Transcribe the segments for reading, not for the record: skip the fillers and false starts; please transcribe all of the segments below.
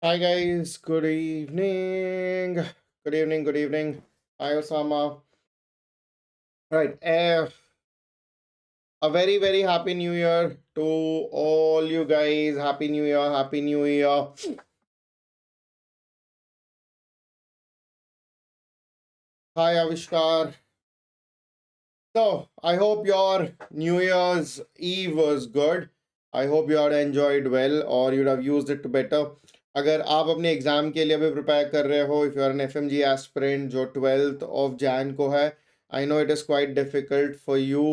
Hi guys, good evening. Good evening, good evening. Hi Osama. Right, a very, very happy new year to all you guys. Happy new year, happy new year. Hi Avishkar. So, I hope your New Year's Eve was good. I hope you had enjoyed well or you'd have used it better. अगर आप अपने exam के लिए भी prepare कर रहे हो, if you are an FMG aspirant जो 12th of Jan को है, I know it is quite difficult for you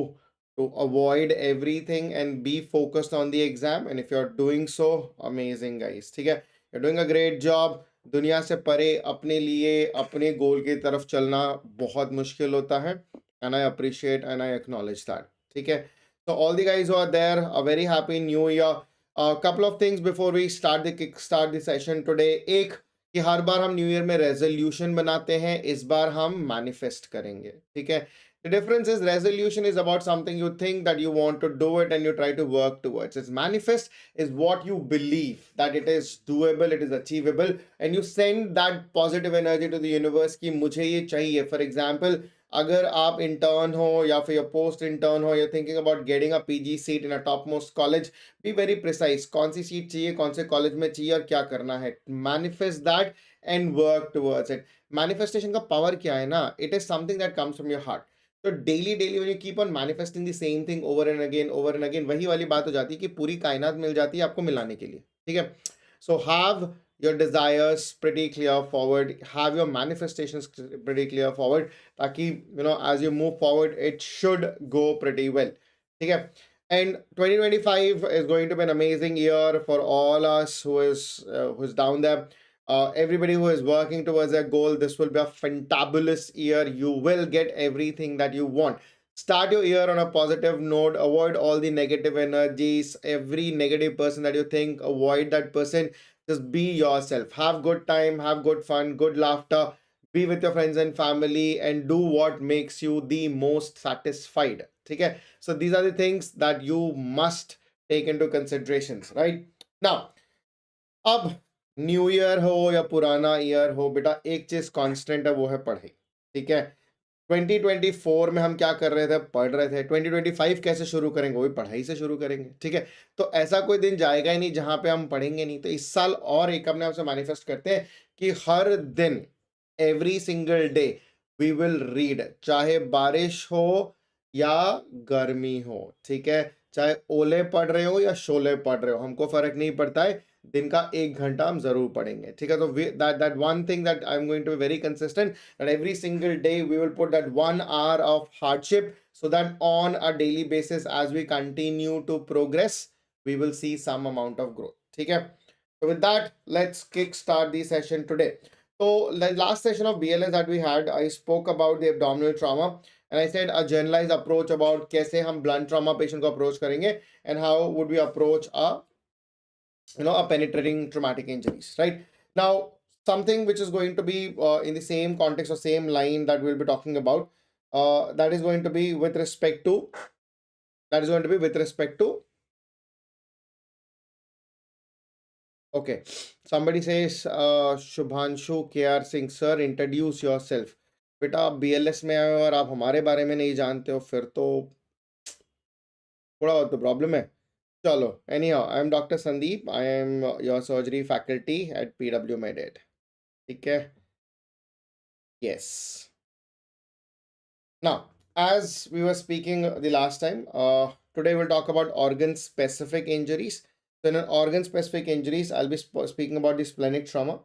to avoid everything and be focused on the exam. And if you're doing so, amazing guys. ठीक है, you're doing a great job. दुनिया से परे अपने लिए अपने गोल की तरफ चलना बहुत मुश्किल होता है, and I appreciate and I acknowledge that. Okay. So all the guys who are there, a very happy new year. A couple of things before we start the session today. एक कि हर बार हम न्यू ईयर में resolution बनाते हैं, इस बार हम manifest करेंगे. ठीक है. The difference is resolution is about something you think that you want to do it and you try to work towards. It's manifest is what you believe that it is doable, it is achievable, and you send that positive energy to the universe कि मुझे ये चाहिए. For example, अगर आप intern हो या फिर post intern हो, you're thinking about getting a PG seat in a topmost college, be very precise. कौन सी सीट चाहिए, कौन से कॉलेज में चाहिए और क्या करना है. Manifest that and work towards it. Manifestation का power क्या है ना? It is something that comes from your heart. तो daily when you keep on manifesting the same thing over and again, वही वाली बात हो जाती है कि पूरी कायनात मिल जाती है आपको मिलाने के लिए. ठीक है. So have your desires pretty clear forward, have your manifestations pretty clear forward, ताकि as you move forward it should go pretty well. ठीक है. And 2025 is going to be an amazing year for all us who's down there. Everybody who is working towards their goal, this will be a fantabulous year. You will get everything that you want. Start your year on a positive note. Avoid all the negative energies. Every negative person that you think, avoid that person. Just be yourself. Have good time, have good fun, good laughter. Be with your friends and family and do what makes you the most satisfied. Okay? So these are the things that you must take into considerations, right? Now, अब new year हो या पुराना year हो, बेटा एक चीज constant है, वो है पढ़ाई. ठीक है. 2024 में हम क्या कर रहे थे? पढ़ रहे थे. 2025 कैसे शुरू करेंगे? वो भी पढ़ाई से शुरू करेंगे. ठीक है. तो ऐसा कोई दिन जाएगा ही नहीं जहां पे हम पढ़ेंगे नहीं. तो इस साल और एक अपने आप से मैनिफेस्ट करते हैं कि हर दिन, every single day we will read, चाहे बारिश हो या गर्मी हो. ठीक है. चाहे ओले पड़ रहे हो या शोले पड़ रहे हो, हमको फर्क नहीं पड़ता है. दिन का 1 घंटा हम जरूर पढ़ेंगे. ठीक है. तो that one thing that I'm going to be very consistent, that every single day we will put that 1 hour of hardship, so that on a daily basis as we continue to progress we will see some amount of growth. ठीक है. So with that, let's kick start the session today. So the last session of BLS that we had, I spoke about the abdominal trauma and I said a generalized approach about कैसे हम blunt trauma patient को approach करेंगे and how would we approach a penetrating traumatic injuries. Right now, something which is going to be in the same context or same line that we'll be talking about, that is going to be with respect to okay. Somebody says Shubhanshu KR Singh, sir, introduce yourself. बेटा आप BLS में आए हो और आप हमारे बारे में नहीं जानते हो, फिर तो थोड़ा बहुत तो प्रॉब्लम है. चलो, anyhow, I am Dr. Sandeep. I am your surgery faculty at PW MedEd. ठीक है. Yes. Now, as we were speaking the last time, today we'll talk about organ-specific injuries. So in an organ-specific injuries, I'll be speaking about the splenic trauma.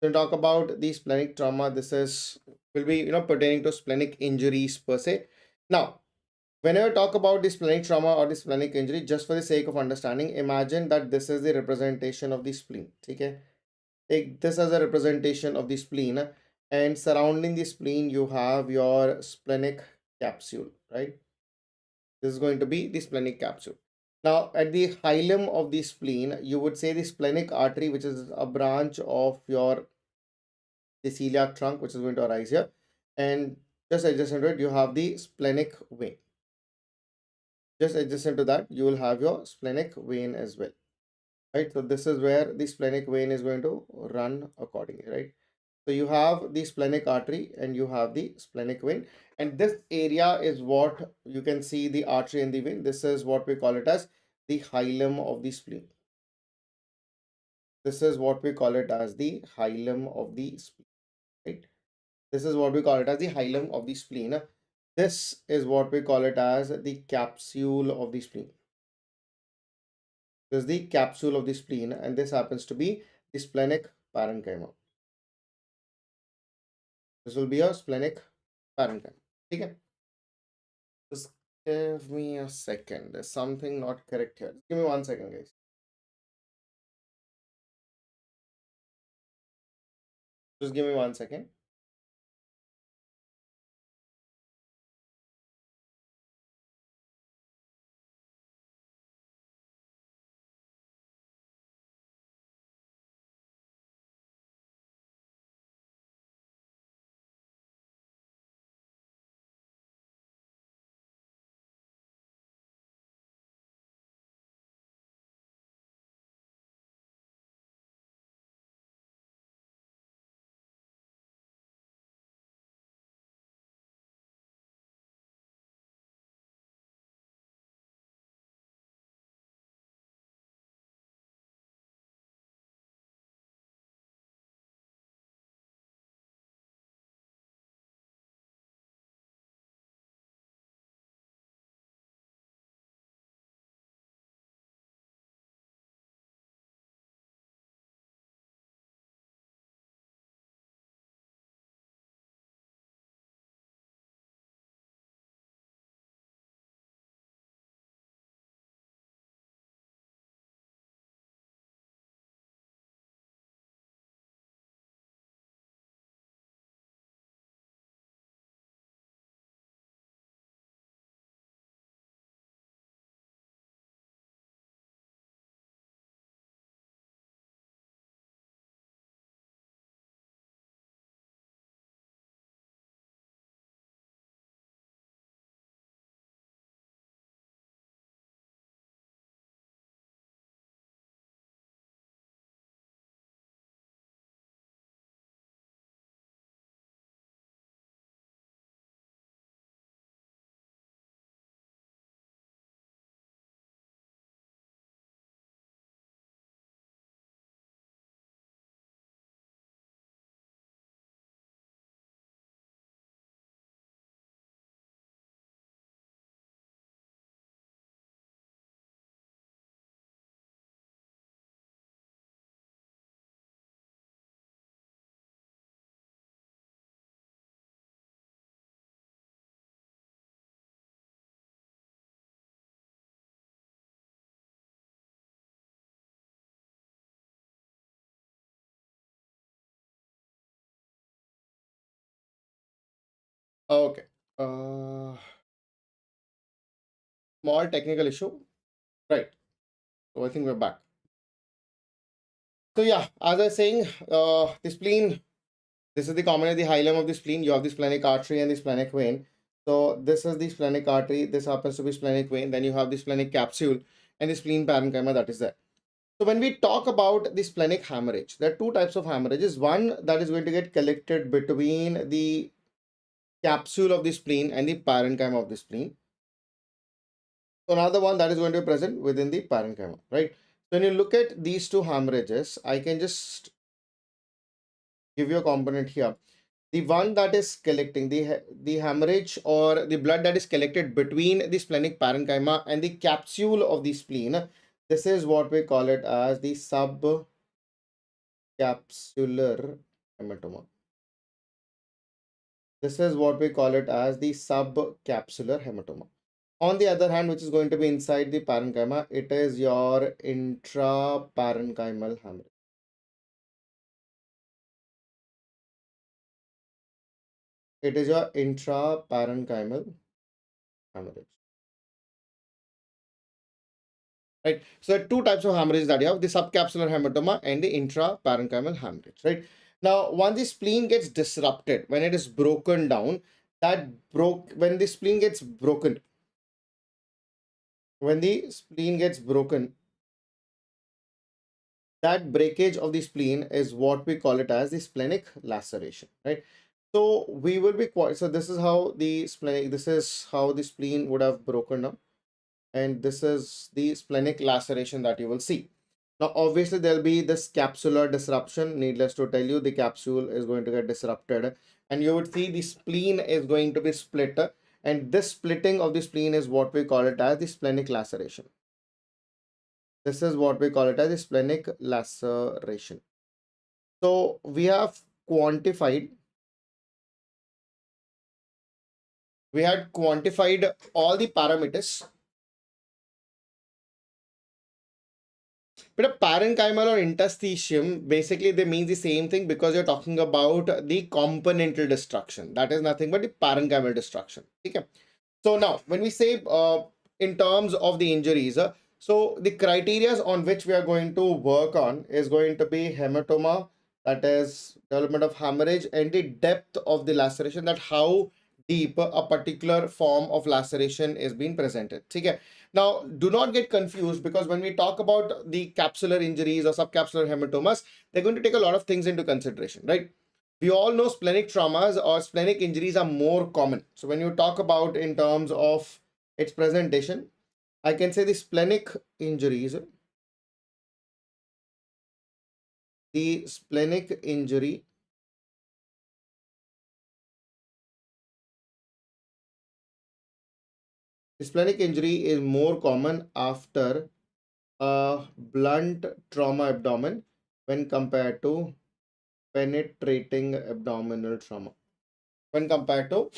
To talk about the splenic trauma, this will be pertaining to splenic injuries per se. Now, whenever talk about the splenic trauma or the splenic injury, just for the sake of understanding, imagine that this is the representation of the spleen. Okay, take this as a representation of the spleen, and surrounding the spleen you have your splenic capsule, right? This is going to be the splenic capsule. Now, at the hilum of the spleen, you would say the splenic artery, which is a branch of your the celiac trunk, which is going to arise here, and just adjacent to it you have the splenic vein. Just adjacent to that, you will have your splenic vein as well, right? So this is where the splenic vein is going to run accordingly, right? So you have the splenic artery and you have the splenic vein, and this area is what you can see the artery and the vein. This is what we call it as the hilum of the spleen. This is what we call it as the hilum of the spleen, right? This is what we call it as the hilum of the spleen. This is what we call it as the capsule of the spleen. This is the capsule of the spleen, and this happens to be the splenic parenchyma. This will be a splenic parenchyma. Okay? Just give me a second. There's something not correct here. Just give me 1 second, guys. Just give me 1 second. Okay. Small technical issue. Right. So I think we're back. So yeah, as I was saying, the spleen, this is the common of the hilum of the spleen. You have the splenic artery and the splenic vein. So this is the splenic artery. This happens to be splenic vein. Then you have the splenic capsule and the spleen parenchyma that is there. So when we talk about the splenic hemorrhage, there are two types of hemorrhages. One that is going to get collected between the capsule of the spleen and the parenchyma of the spleen. Another one that is going to be present within the parenchyma, right? So when you look at these two hemorrhages, I can just give you a component here. The one that is collecting the hemorrhage or the blood that is collected between the splenic parenchyma and the capsule of the spleen, this is what we call it as the subcapsular hematoma. This is what we call it as the subcapsular hematoma. On the other hand, which is going to be inside the parenchyma, it is your intraparenchymal hemorrhage. It is your intraparenchymal hemorrhage. Right. So there are two types of hemorrhage that you have, the subcapsular hematoma and the intraparenchymal hemorrhage. Right. Now, once the spleen gets disrupted, when it is broken down, when the spleen gets broken, When the spleen gets broken, that breakage of the spleen is what we call it as the splenic laceration, right? So we will be quite, so this is how the splenic, this is how the spleen would have broken up, and this is the splenic laceration that you will see. Now, obviously, there'll be this capsular disruption. Needless to tell you, the capsule is going to get disrupted, and you would see the spleen is going to be split. And this splitting of the spleen is what we call it as the splenic laceration. This is what we call it as the splenic laceration. So quantified, we had quantified all the parameters. But a parenchymal or interstitium, basically they mean the same thing because you're talking about the componental destruction. That is nothing but the parenchymal destruction. Okay. So now, when we say in terms of the injuries, so the criteria on which we are going to work on is going to be hematoma, that is development of hemorrhage, and the depth of the laceration, that how deep a particular form of laceration is being presented. Okay. Now, do not get confused, because when we talk about the capsular injuries or subcapsular hematomas, they're going to take a lot of things into consideration, right? We all know splenic traumas or splenic injuries are more common. So when you talk about in terms of its presentation, I can say the splenic injuries, the splenic injury, the splenic injury is more common after a blunt trauma abdomen when compared to penetrating abdominal trauma. When compared to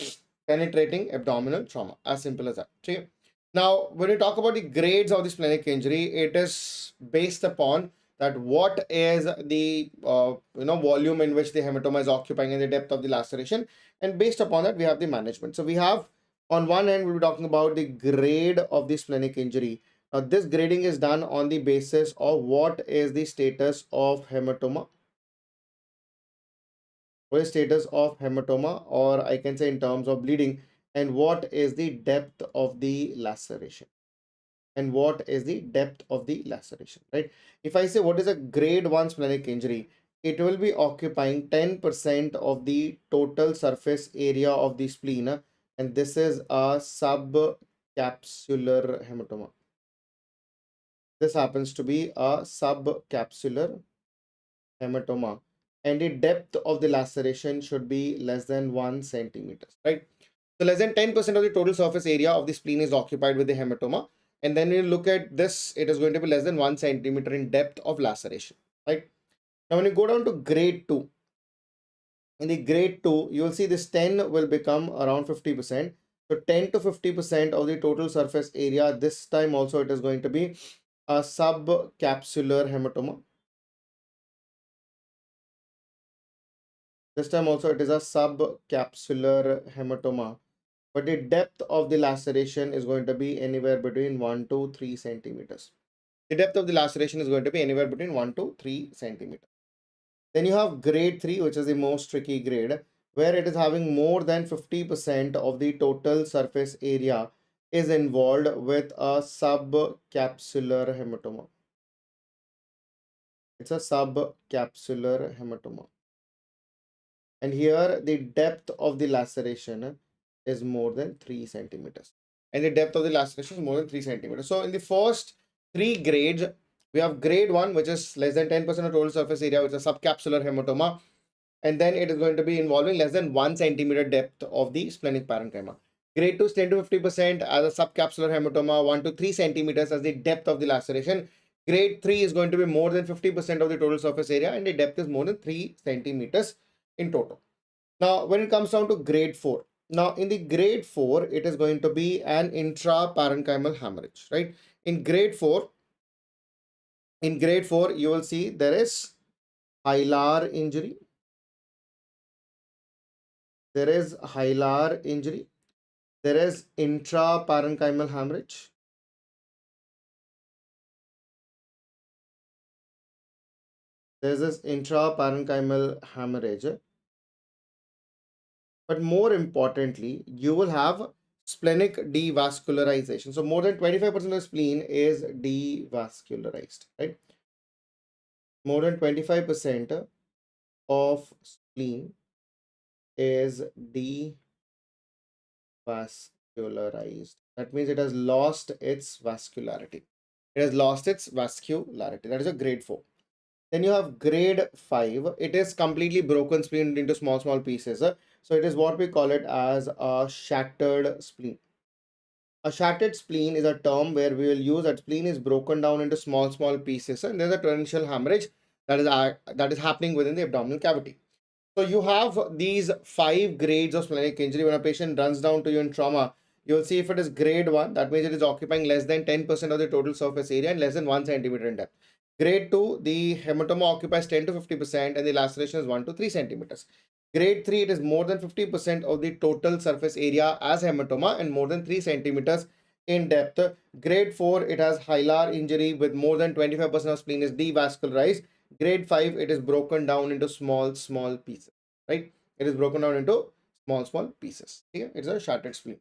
penetrating abdominal trauma. As simple as that. Okay. Now, when you talk about the grades of the splenic injury, it is based upon that what is the volume in which the hematoma is occupying and the depth of the laceration, and based upon that we have the management. So we have, on one hand, we'll be talking about the grade of the splenic injury. Now this grading is done on the basis of what is the status of hematoma, what is status of hematoma, or I can say in terms of bleeding, and what is the depth of the laceration, and what is the depth of the laceration, right? If I say what is a grade 1 splenic injury, it will be occupying 10% of the total surface area of the spleen, and this is a subcapsular hematoma. This happens to be a subcapsular hematoma, and the depth of the laceration should be less than 1 centimeter, right? So less than 10% of the total surface area of the spleen is occupied with the hematoma. And then you look at this, it is going to be less than 1 centimeter in depth of laceration, right? Now, when you go down to grade 2, in the grade 2, you will see this 10 will become around 50%. So 10 to 50% of the total surface area, this time also it is going to be a subcapsular hematoma. This time also it is a subcapsular hematoma, but the depth of the laceration is going to be anywhere between 1 to 3 centimeters. The depth of the laceration is going to be anywhere between 1 to 3 centimeters. Then you have grade 3, which is the most tricky grade, where it is having more than 50% of the total surface area is involved with a subcapsular hematoma. It's a subcapsular hematoma. And here the depth of the laceration is more than 3 centimeters. And the depth of the laceration is more than 3 centimeters. So in the first three grades, we have grade 1, which is less than 10% of total surface area, which is a subcapsular hematoma. And then it is going to be involving less than 1 centimeter depth of the splenic parenchyma. Grade 2 is 10 to 50% as a subcapsular hematoma, 1 to 3 centimeters as the depth of the laceration. Grade 3 is going to be more than 50% of the total surface area, and the depth is more than 3 centimeters in total. Now, when it comes down to grade 4, now in the grade 4, it is going to be an intraparenchymal hemorrhage, right? In grade 4, you will see there is hilar injury. There is hilar injury. There is intraparenchymal hemorrhage. There is this intraparenchymal hemorrhage. But more importantly, you will have splenic devascularization. So more than 25% of spleen is devascularized, right? More than 25% of spleen is devascularized. That means it has lost its vascularity. It has lost its vascularity. That is a grade 4. Then you have grade 5. It is completely broken spleen into small, small pieces. So it is what we call it as a shattered spleen. A shattered spleen is a term where we will use that spleen is broken down into small, small pieces, and there's a torrential hemorrhage that is happening within the abdominal cavity. So you have these 5 grades of splenic injury. When a patient runs down to you in trauma, you'll see if it is grade 1, that means it is occupying less than 10% of the total surface area and less than 1 centimeter in depth. Grade 2, the hematoma occupies 10 to 50% and the laceration is 1 to 3 centimeters. Grade 3, it is more than 50% of the total surface area as hematoma and more than 3 centimeters in depth. Grade 4, it has hilar injury with more than 25% of spleen is devascularized. Grade 5, it is broken down into small, small pieces, right? It is broken down into small, small pieces. Okay? It's a shattered spleen.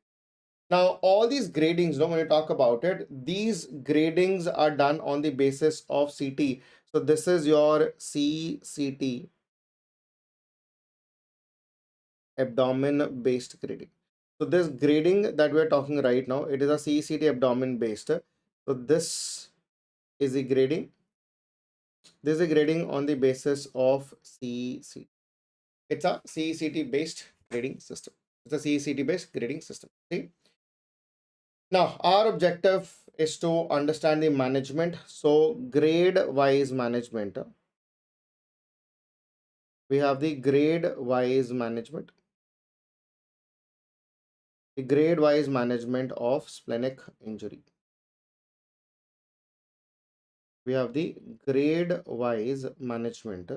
Now, all these gradings, when you talk about it, these gradings are done on the basis of CT. So this is your CCT, abdomen based grading. So this grading that we're talking right now, it is a CCT abdomen based. So this is the grading. This is a grading on the basis of CCT. It's a CCT based grading system. It's a CCT based grading system. See? Now, our objective is to understand the management. So, grade wise management. We have the grade wise management. The grade wise management of splenic injury. We have the grade wise management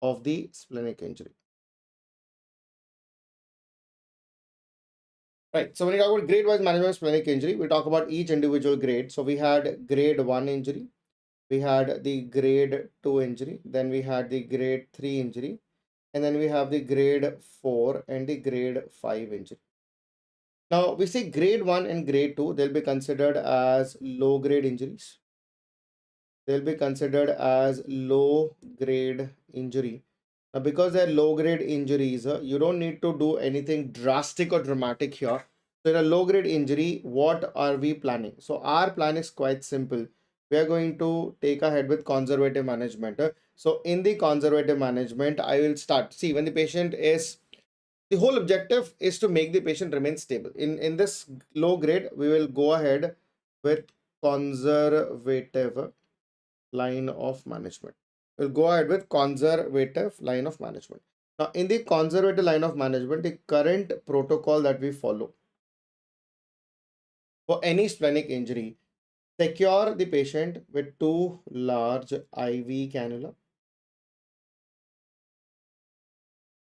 of the splenic injury. Right. So when we talk about grade wise management of splenic injury, we talk about each individual grade. So we had grade 1 injury, we had the grade 2 injury, then we had the grade 3 injury, and then we have the grade 4 and the grade 5 injury. Now we say grade 1 and grade 2, they'll be considered as low grade injuries. They'll be considered as low grade injury. Now, because they're low grade injuries, you don't need to do anything drastic or dramatic here. So in a low grade injury, what are we planning? So our plan is quite simple. We are going to take ahead with conservative management. So in the conservative management, I will start. See, when the patient is, the whole objective is to make the patient remain stable. In this low grade, we will go ahead with conservative line of management. We'll go ahead with conservative line of management. Now, in the conservative line of management, the current protocol that we follow for any splenic injury, secure the patient with 2 large IV cannula.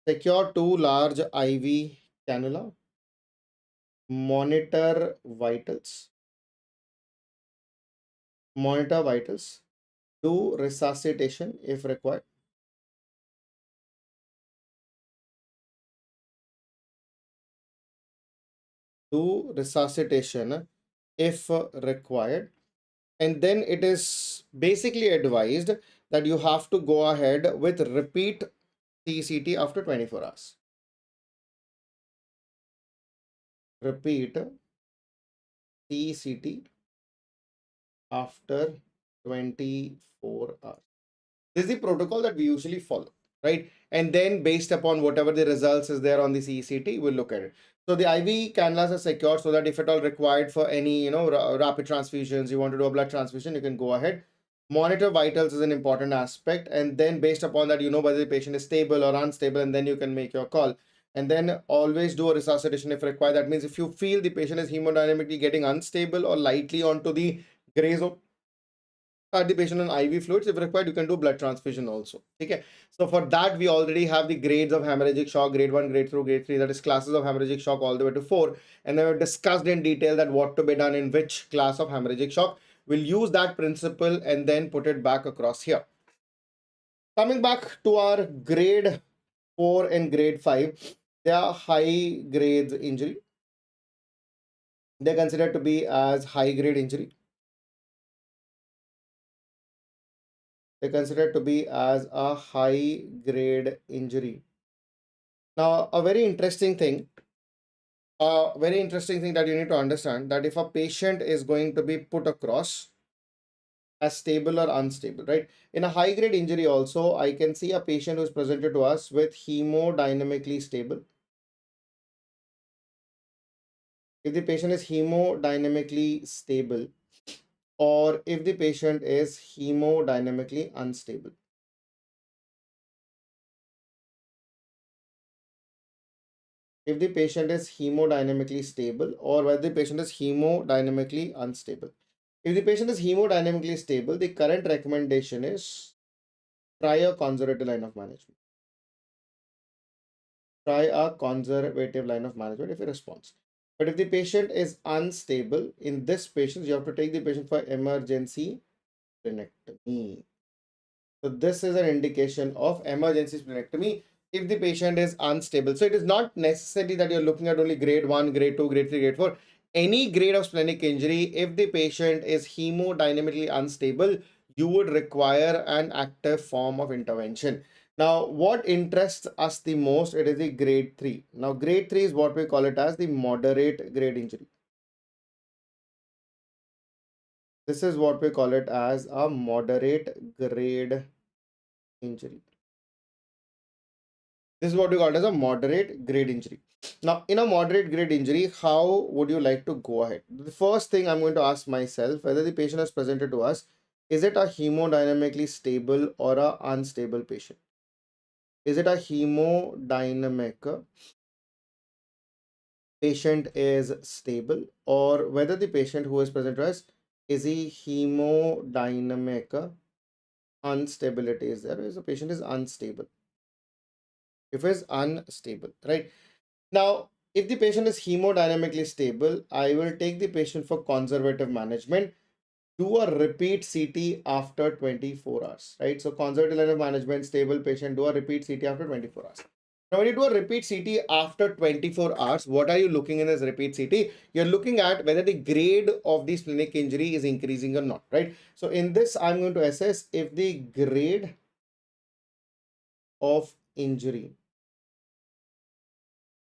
Secure 2 large IV cannula. Monitor vitals. Monitor vitals. Do resuscitation if required. Do resuscitation if required. And then it is basically advised that you have to go ahead with repeat CCT after 24 hours. Repeat CCT after 24 hours. This is the protocol that we usually follow, right? And then based upon whatever the results is there on the CCT, we'll look at it. So the IV cannulas are secured so that if at all required for any, rapid transfusions, you want to do a blood transfusion, you can go ahead. Monitor vitals is an important aspect. And then based upon that, whether the patient is stable or unstable, and then you can make your call. And then always do a resuscitation if required. That means if you feel the patient is hemodynamically getting unstable or lightly onto the gray zone, start the patient on IV fluids. If required, you can do blood transfusion also. Okay. So for that, we already have the grades of hemorrhagic shock, grade 1, grade 2, grade 3, that is classes of hemorrhagic shock all the way to 4. And then we've discussed in detail that what to be done in which class of hemorrhagic shock. We'll use that principle and then put it back across here. Coming back to our grade 4 and grade 5, they are high grades injury. They're considered to be as high grade injury. They're considered to be as a high grade injury. Now, a very interesting thing that you need to understand, that if a patient is going to be put across as stable or unstable, right? In a high grade injury also, I can see a patient who's presented to us with hemodynamically stable. If the patient is hemodynamically stable, or if the patient is hemodynamically unstable. If the patient is hemodynamically stable, or whether the patient is hemodynamically unstable. If the patient is hemodynamically stable, the current recommendation is try a conservative line of management. Try a conservative line of management if it responds. But if the patient is unstable, in this patient, you have to take the patient for emergency splenectomy. So this is an indication of emergency splenectomy if the patient is unstable. So it is not necessary that you're looking at only grade 1, grade 2, grade 3, grade 4. Any grade of splenic injury, if the patient is hemodynamically unstable, you would require an active form of intervention. Now, what interests us the most, it is the grade 3. Now, grade 3 is what we call it as the moderate grade injury. This is what we call it as a moderate grade injury. This is what we call as a moderate grade injury. Now, in a moderate grade injury, how would you like to go ahead? The first thing I'm going to ask myself, whether the patient is presented to us, is it a hemodynamically stable or a unstable patient? Is it a hemodynamic patient is stable, or whether the patient who is present to us, is he hemodynamic instability is there, is the patient is unstable? If it's unstable, right? Now, if the patient is hemodynamically stable, I will take the patient for conservative management. Do a repeat CT after 24 hours, right? So conservative line of management, stable patient, do a repeat CT after 24 hours. Now, when you do a repeat CT after 24 hours, what are you looking in this repeat CT? You're looking at whether the grade of the splenic injury is increasing or not, right? So in this, I'm going to assess if the grade of injury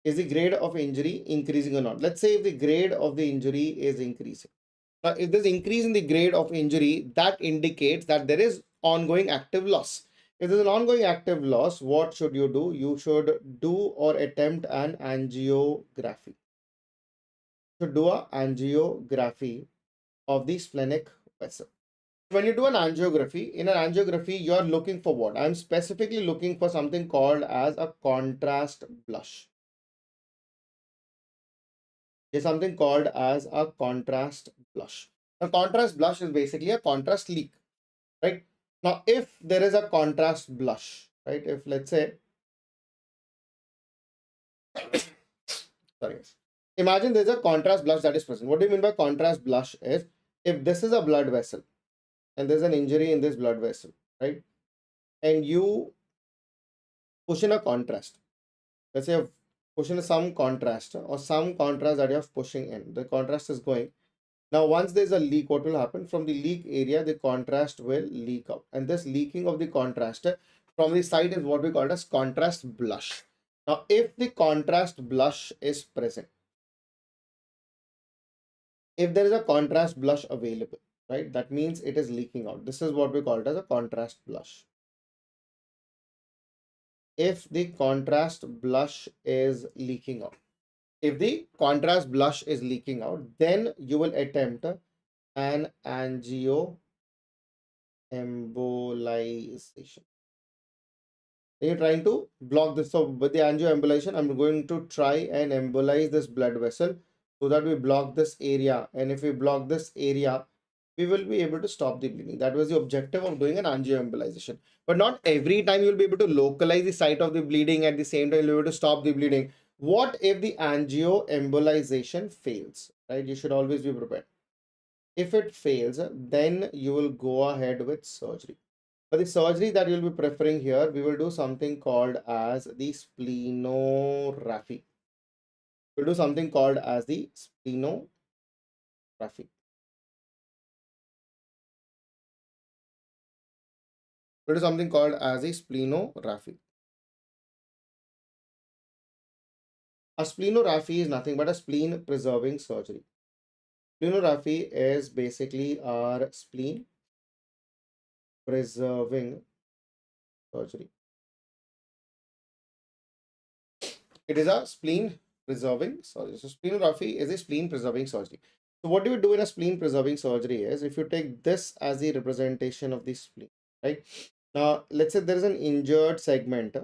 is the grade of injury increasing or not. Let's say if the grade of the injury is increasing. Now, if there's increase in the grade of injury, that indicates that there is ongoing active loss. If there's an ongoing active loss, what should you do? You should do or attempt an angiography. You should do an angiography of the splenic vessel. When you do an angiography, in an angiography, you're looking for what? I'm specifically looking for something called as a contrast blush. Is something called as a contrast blush. A contrast blush is basically a contrast leak, right? Now, if there is a contrast blush, right? If let's say, sorry, imagine there's a contrast blush that is present. What do you mean by contrast blush is if this is a blood vessel and there's an injury in this blood vessel, right? And you push in a contrast. Let's say you've push in some contrast or some contrast that you're pushing in. The contrast is going. Now, once there's a leak, what will happen? From the leak area, the contrast will leak out. And this leaking of the contrast from the side is what we call as contrast blush. Now, if the contrast blush is present, if there is a contrast blush available, right, that means it is leaking out. This is what we call it as a contrast blush. If the contrast blush is leaking out, if the contrast blush is leaking out, then you will attempt an angioembolization. You're trying to block this. So with the angioembolization, I'm going to try and embolize this blood vessel so that we block this area. And if we block this area, we will be able to stop the bleeding. That was the objective of doing an angioembolization. But not every time you'll be able to localize the site of the bleeding at the same time you'll be able to stop the bleeding. What if the angioembolization fails? Right? You should always be prepared. If it fails, then you will go ahead with surgery. For the surgery that you'll be preferring here, we will do something called as the splenography. We'll do something called as the splenography. Rafi. It is something called as a splenography. A splenography is nothing but a spleen preserving surgery. Splenography is basically our spleen preserving surgery. It is a spleen preserving surgery. So splenography is a spleen preserving surgery. So what do you do in a spleen preserving surgery is if you take this as the representation of the spleen, right? Now let's say there is an injured segment.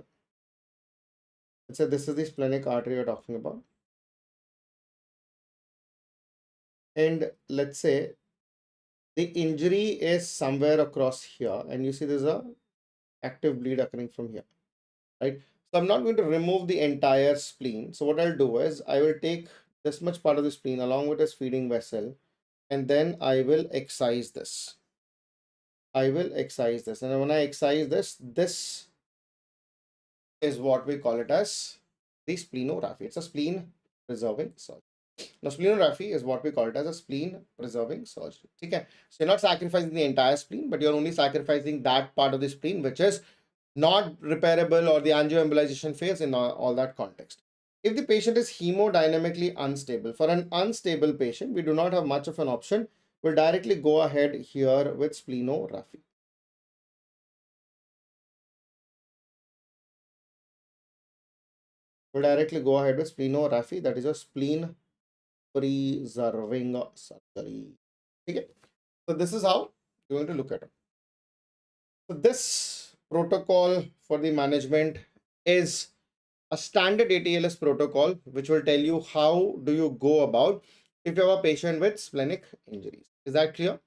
Let's say this is the splenic artery you're talking about. And let's say the injury is somewhere across here, and you see there's a active bleed occurring from here, right? So I'm not going to remove the entire spleen. So what I'll do is I will take this much part of the spleen along with this feeding vessel, and then I will excise this. I will excise this, and when I excise this, this is what we call it as the splenography. It's a spleen preserving surgery. Now, splenography is what we call it as a spleen preserving surgery. Okay, so you're not sacrificing the entire spleen, but you're only sacrificing that part of the spleen which is not repairable or the angioembolization fails in all that context. If the patient is hemodynamically unstable, for an unstable patient, we do not have much of an option. We'll directly go ahead here with splenography. We'll directly go ahead with splenography, that is a spleen preserving surgery. Okay, so this is how you're going to look at it. So this protocol for the management is a standard ATLS protocol, which will tell you how do you go about if you have a patient with splenic injuries. Is that clear?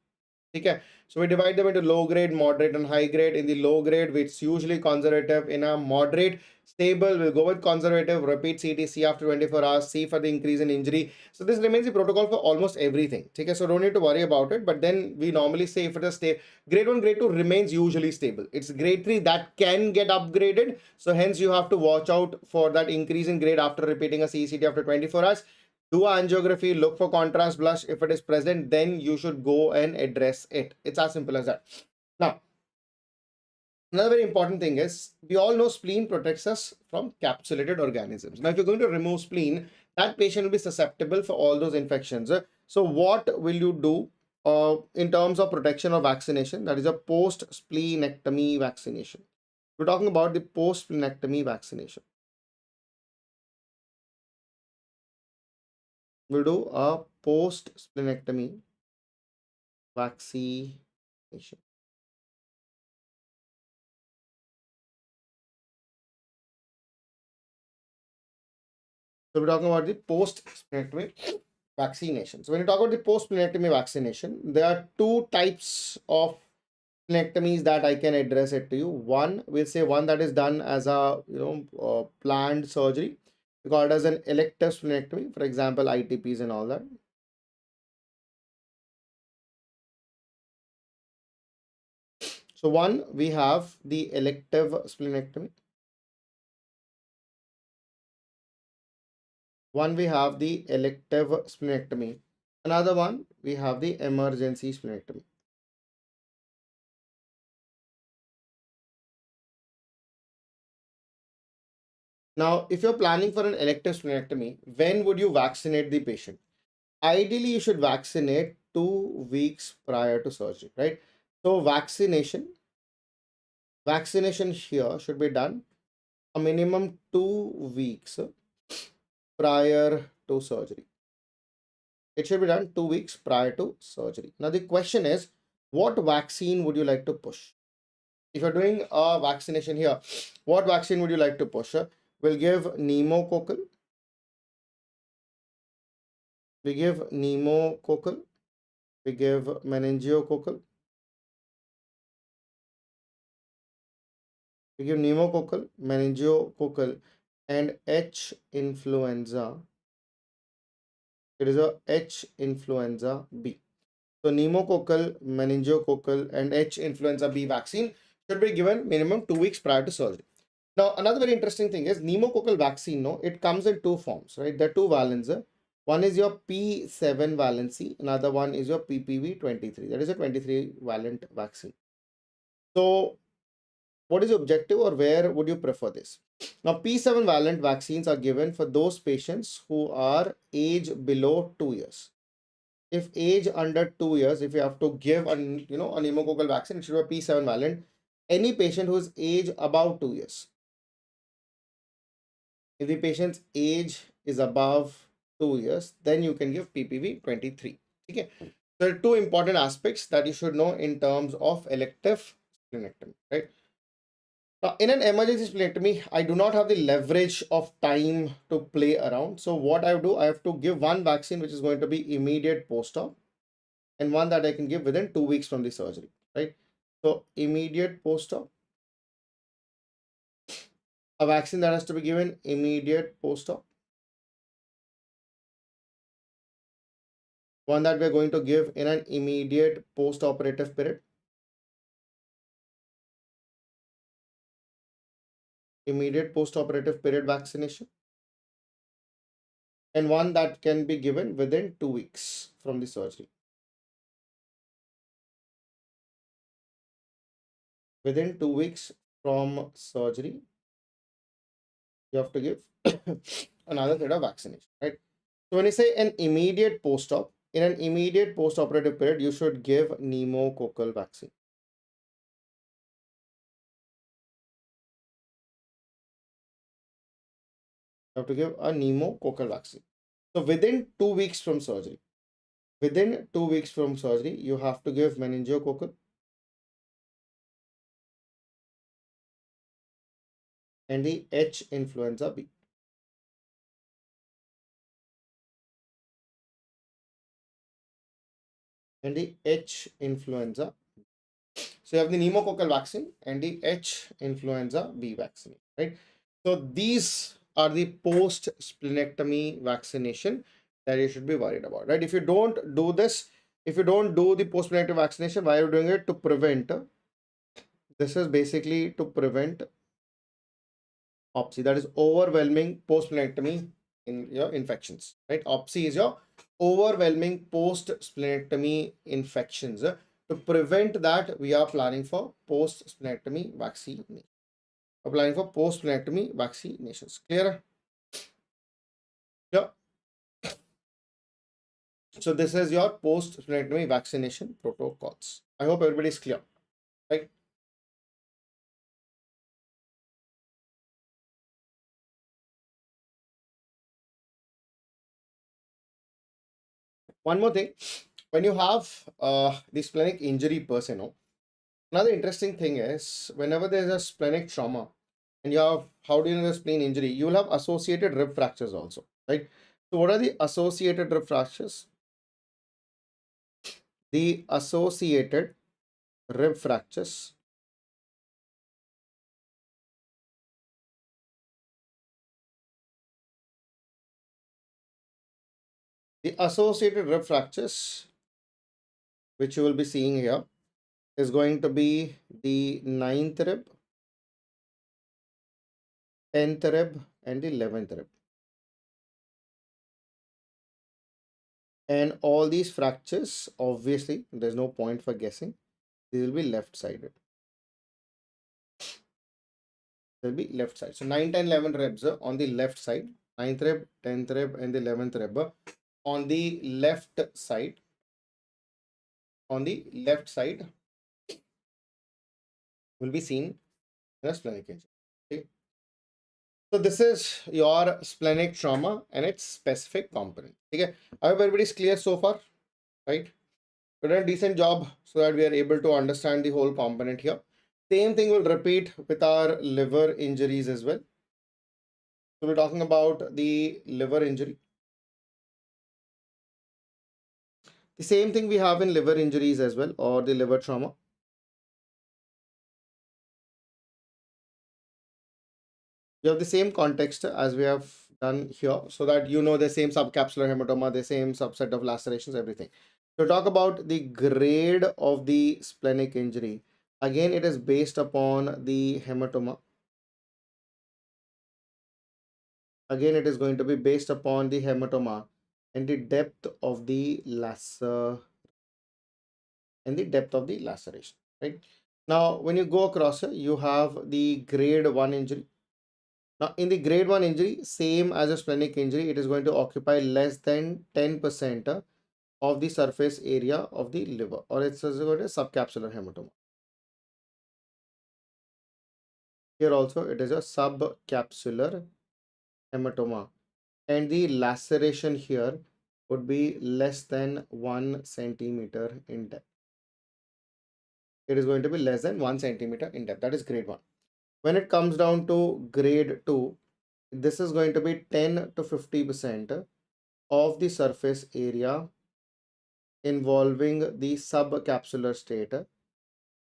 Okay, so we divide them into low grade, moderate, and high grade. In the low grade, it's usually conservative. In a moderate, stable, we'll go with conservative, repeat CTC after 24 hours, see for the increase in injury. So this remains the protocol for almost everything. Okay, so don't need to worry about it. But then we normally say if it is grade 1, grade 2 remains usually stable. It's grade 3 that can get upgraded. So hence you have to watch out for that increase in grade after repeating a CCT after 24 hours. Do angiography, look for contrast blush. If it is present, then you should go and address it. It's as simple as that. Now, another very important thing is we all know spleen protects us from capsulated organisms. Now, if you're going to remove spleen, that patient will be susceptible for all those infections. So what will you do in terms of protection or vaccination? That is a post-splenectomy vaccination. We're talking about the post-splenectomy vaccination. We'll do a post-splenectomy vaccination. So we're talking about the post-splenectomy vaccination. So when you talk about the post-splenectomy vaccination, there are two types of splenectomies that I can address it to you. One, we'll say one that is done as a planned surgery. We call it as an elective splenectomy, for example, ITPs and all that. So one, we have the elective splenectomy. One, we have the elective splenectomy. Another one, we have the emergency splenectomy. Now, if you're planning for an elective splenectomy, when would you vaccinate the patient? Ideally, you should vaccinate 2 weeks prior to surgery, right? So vaccination here should be done a minimum 2 weeks prior to surgery. It should be done 2 weeks prior to surgery. Now, the question is, what vaccine would you like to push? If you're doing a vaccination here, what vaccine would you like to push? We'll give pneumococcal. We give pneumococcal. We give meningococcal. We give pneumococcal, meningococcal, and H influenza. It is a H influenza B. So pneumococcal, meningococcal, and H influenza B vaccine should be given minimum 2 weeks prior to surgery. Now, another very interesting thing is pneumococcal vaccine, no, it comes in two forms, right? There are two valents. One is your P7 valency, another one is your PPV23. That is a 23 valent vaccine. So, what is your objective, or where would you prefer this? Now, P7 valent vaccines are given for those patients who are age below 2 years. If age under 2 years, if you have to give an a pneumococcal vaccine, it should be P7 valent. Any patient who is age above 2 years, if the patient's age is above 2 years, then you can give PPV 23. Okay. There are two important aspects that you should know in terms of elective splenectomy, right? Now, in an emergency splenectomy, I do not have the leverage of time to play around. So what I do, I have to give one vaccine which is going to be immediate post-op, and one that I can give within 2 weeks from the surgery, right? So immediate post-op, a vaccine that has to be given immediate post-op, one that we're going to give in an immediate post-operative period, immediate post-operative period vaccination, and one that can be given within 2 weeks from the surgery. Within 2 weeks from surgery, you have to give another set of vaccination, right? So when you say an immediate post-op, in an immediate post-operative period, you should give pneumococcal vaccine. You have to give a pneumococcal vaccine. So within 2 weeks from surgery, you have to give meningococcal and the H influenza B. And the H influenza. So you have the pneumococcal vaccine and the H influenza B vaccine, right? So these are the post splenectomy vaccination that you should be worried about, right? If you don't do this, if you don't do the post splenectomy vaccination, why are you doing it? To prevent. This is basically to prevent OPSI, that is overwhelming post-splenectomy in your infections, right? OPSI is your overwhelming post-splenectomy infections. To prevent that, we are planning for post-splenectomy vaccination. We're planning for post-splenectomy vaccinations. Clear? Yeah. So this is your post-splenectomy vaccination protocols. I hope everybody is clear, right? One more thing, when you have the splenic injury per se, no? Another interesting thing is whenever there's a splenic trauma and you have, how do you know the spleen injury? You will have associated rib fractures also, right? So what are the associated rib fractures? The associated rib fractures. The associated rib fractures, which you will be seeing here, is going to be the ninth rib, 10th rib, and the 11th rib. And all these fractures, obviously, there's no point for guessing, they will be left-sided. They'll be left side. So 9, 10, 11 ribs on the left side. 9th rib, 10th rib, and the 11th rib on the left side. On the left side will be seen in a splenic injury. Okay. So this is your splenic trauma and its specific component. Okay. I hope everybody is clear so far, right? We've done a decent job so that we are able to understand the whole component here. Same thing will repeat with our liver injuries as well. So we're talking about the liver injury. The same thing we have in liver injuries as well, or the liver trauma. You have the same context as we have done here, so that you know the same subcapsular hematoma, the same subset of lacerations, everything. To talk about the grade of the splenic injury, again, it is based upon the hematoma. Again, it is going to be based upon the hematoma. and the depth of the laceration, right? Now, when you go across here, you have the grade 1 injury. Now, in the grade 1 injury, same as a splenic injury, it is going to occupy less than 10% of the surface area of the liver, or it's going to subcapsular hematoma. Here also, it is a subcapsular hematoma, and the laceration here would be less than 1 centimeter in depth. It is going to be less than 1 centimeter in depth. That is grade 1. When it comes down to grade 2, this is going to be 10 to 50% of the surface area involving the subcapsular state.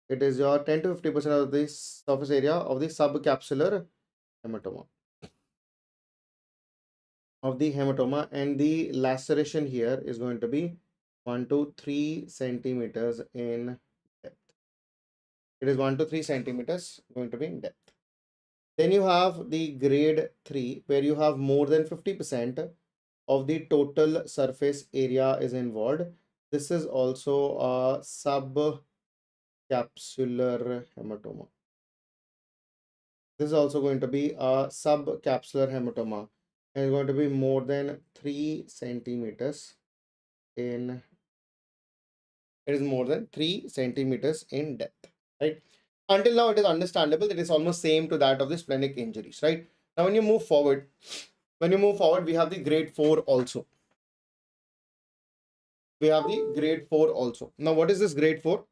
It is your 10 to 50% of the surface area of the subcapsular hematoma. And the laceration here is going to be 1 to 3 centimeters in depth. It is 1 to 3 centimeters going to be in depth. Then you have the grade 3, where you have more than 50% of the total surface area is involved. This is also a subcapsular hematoma. This is also going to be a subcapsular hematoma, and it's going to be more than 3 centimeters in it is more than 3 centimeters in depth, right? Until now, it is understandable that it's almost same to that of the splenic injuries, right? Now, when you move forward, we have the grade 4 also. Now, what is this grade 4?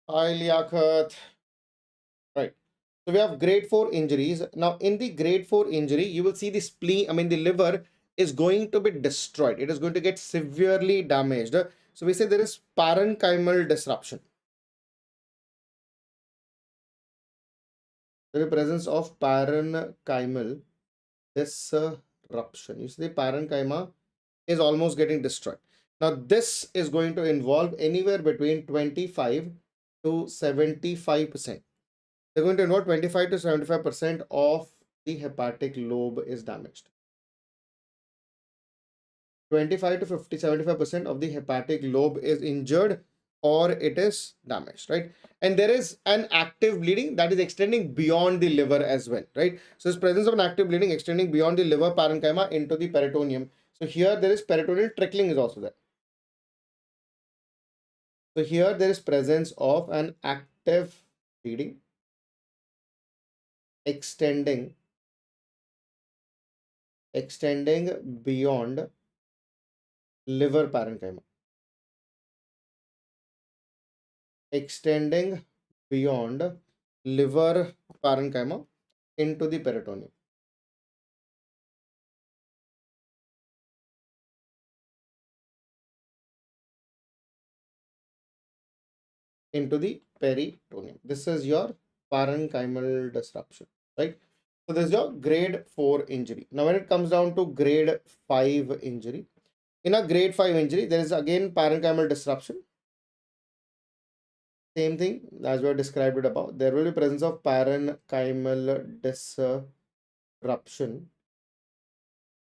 Hi, Liaquat. Right. So we have grade 4 injuries. Now, in the grade 4 injury, you will see the the liver is going to be destroyed. It is going to get severely damaged. So we say there is parenchymal disruption. The presence of parenchymal disruption. You see the parenchyma is almost getting destroyed. Now, this is going to involve anywhere between 25 to 75%. They're going to involve 25 to 75% of the hepatic lobe is damaged. 25 to 50, 75% of the hepatic lobe is injured or it is damaged, right? And there is an active bleeding that is extending beyond the liver as well, right? So there's presence of an active bleeding extending beyond the liver parenchyma into the peritoneum. So here there is peritoneal trickling is also there. So here there is presence of an active bleeding extending beyond liver parenchyma, extending beyond liver parenchyma into the peritoneum. Into the peritoneum. This is your parenchymal disruption, right? So this is your grade 4 injury. Now, when it comes down to grade 5 injury, in a grade 5 injury, there is again parenchymal disruption. Same thing as we have described it above. There will be presence of parenchymal disruption.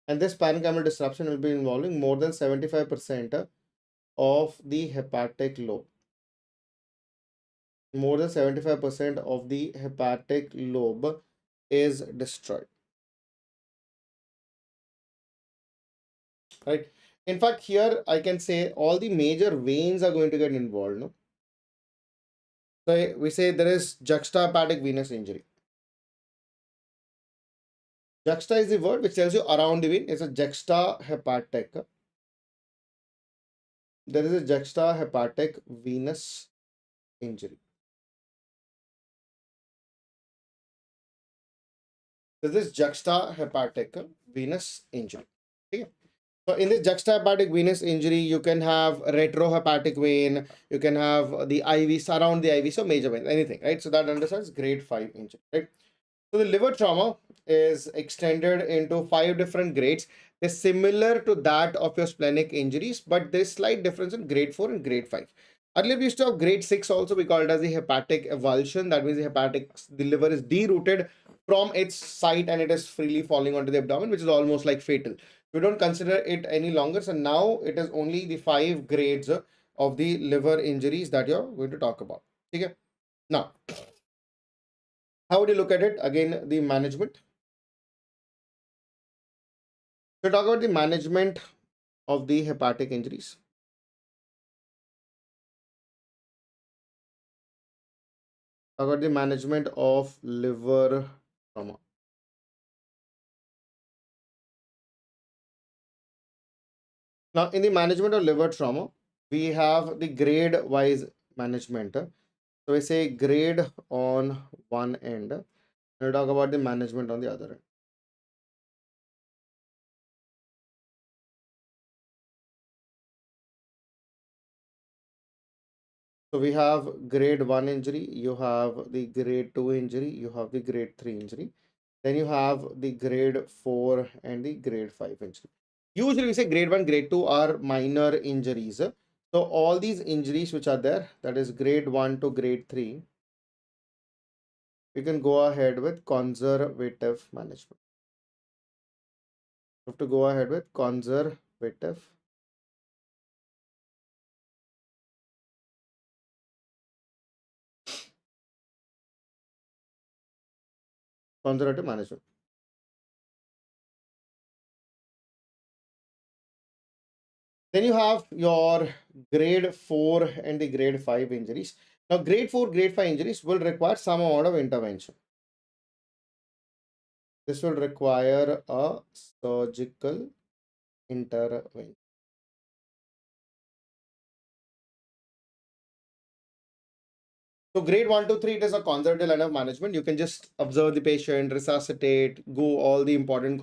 And this parenchymal disruption will be involving more than 75% of the hepatic lobe. More than 75% of the hepatic lobe is destroyed, right? In fact, here I can say all the major veins are going to get involved, no? So we say there is juxtahepatic venous injury. Juxta is the word which tells you around the vein. It's a juxtahepatic. There is a juxtahepatic venous injury. This is juxtahepatic venous injury. Okay. So in this juxtahepatic venous injury, you can have retrohepatic vein, you can have the IV, surround the IV, so major vein, anything, right? So that understands grade 5 injury, right? So the liver trauma is extended into 5 different grades. They're similar to that of your splenic injuries, but there's slight difference in grade 4 and grade 5. Earlier we used to have grade 6 also, we call it as the hepatic avulsion. That means the liver is derooted from its site and it is freely falling onto the abdomen, which is almost like fatal. We don't consider it any longer. So now it is only the 5 grades of the liver injuries that you're going to talk about. Okay. Now, how would you look at it? Again, the management. So talk about the management of the hepatic injuries. Talk about the management of liver trauma. Now, in the management of liver trauma, we have the grade wise management. So we say grade on one end, and we talk about the management on the other end. So we have grade 1 injury, you have the grade 2 injury, you have the grade 3 injury. Then you have the grade 4 and the grade 5 injury. Usually we say grade 1, grade 2 are minor injuries. So all these injuries which are there, that is grade 1 to grade 3, we can go ahead with conservative management. You have to go ahead with conservative management. Then you have your grade 4 and the grade 5 injuries. Now, grade 4, grade 5 injuries will require some amount of intervention. This will require a surgical intervention. So grade 1 to 3, it is a conservative line of management. You can just observe the patient, resuscitate, go all the important,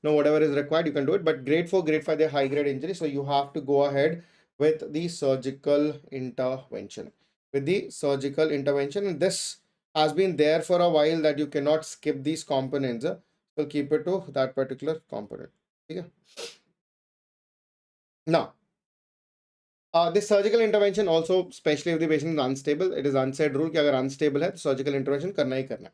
whatever is required, you can do it. But grade 4, grade 5, they're high grade injury. So you have to go ahead with the surgical intervention. And this has been there for a while that you cannot skip these components. So keep it to that particular component. Okay. Now, this surgical intervention also, especially if the patient is unstable, it is unsaid rule कि अगर unstable है तो surgical intervention करना ही करना है.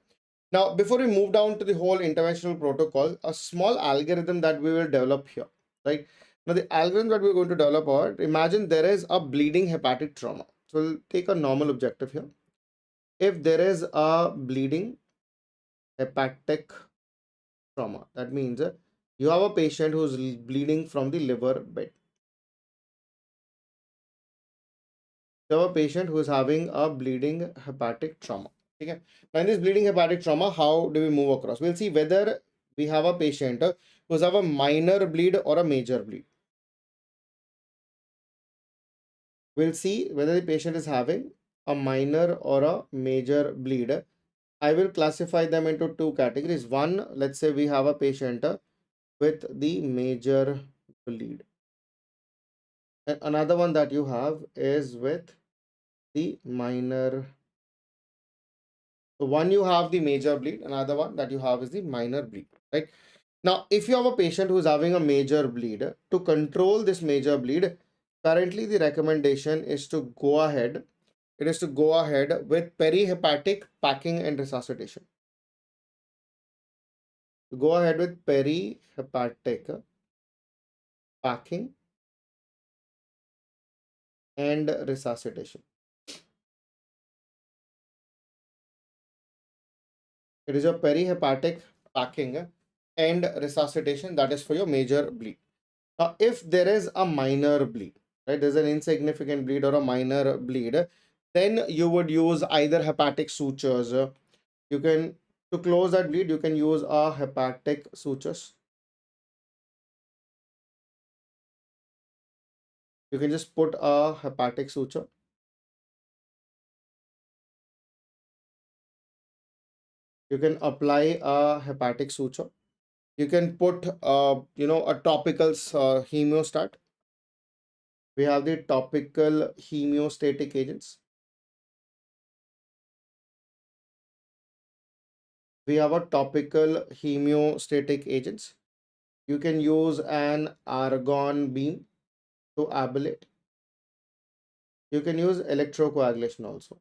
Now, before we move down to the whole interventional protocol, a small algorithm that we will develop here, right? Now, the algorithm that we're going to develop are, imagine there is a bleeding hepatic trauma. So we'll take a normal objective here. If there is a bleeding hepatic trauma, that means you have a patient who's bleeding from the liver bed. So a patient who is having a bleeding hepatic trauma. Okay. Now in this bleeding hepatic trauma, how do we move across? We'll see whether we have a patient who's have a minor bleed or a major bleed. We'll see whether the patient is having a minor or a major bleed. I will classify them into two categories. One, let's say we have a patient with the major bleed. And another one that you have is with the minor. So one you have the major bleed, another one that you have is the minor bleed, right? Now, if you have a patient who is having a major bleed, to control this major bleed, currently the recommendation is to go ahead. It is to go ahead with perihepatic packing and resuscitation. Go ahead with perihepatic packing and resuscitation. It is your perihepatic packing and resuscitation that is for your major bleed. Now, if there is a minor bleed, right, there's an insignificant bleed or a minor bleed, then you would use either hepatic sutures. You can, to close that bleed, you can use a hepatic sutures. You can just put a hepatic suture. You can apply a hepatic suture. You can put, a topical hemostat. We have the topical hemostatic agents. We have a topical hemostatic agents. You can use an argon beam to ablate. You can use electrocoagulation also.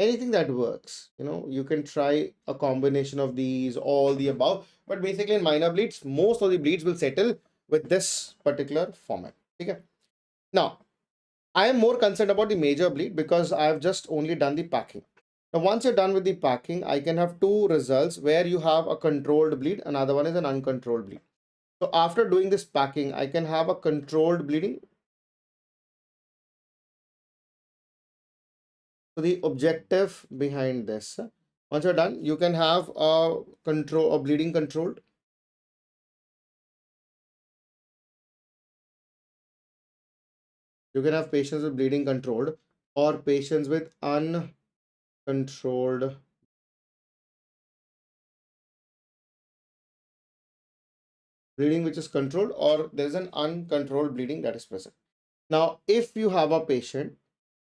anything that works. You can try a combination of these, all the above, but basically in minor bleeds, most of the bleeds will settle with this particular format. Okay. Now, I am more concerned about the major bleed because I have just only done the packing. Now, once you're done with the packing, I can have two results where you have a controlled bleed, another one is an uncontrolled bleed. So after doing this packing, I can have a controlled bleeding. So the objective behind this, once you're done, you can have a control, a bleeding controlled. You can have patients with bleeding controlled or patients with uncontrolled bleeding, which is controlled, or there's an uncontrolled bleeding that is present. Now, if you have a patient,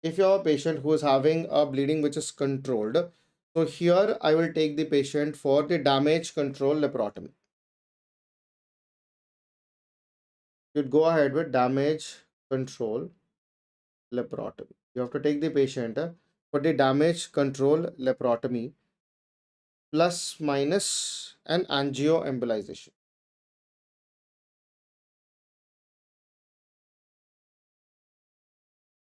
if you have a patient who is having a bleeding which is controlled, so here I will take the patient for the damage control laparotomy. You'd go ahead with damage control laparotomy. You have to take the patient for the damage control laparotomy plus minus an angioembolization.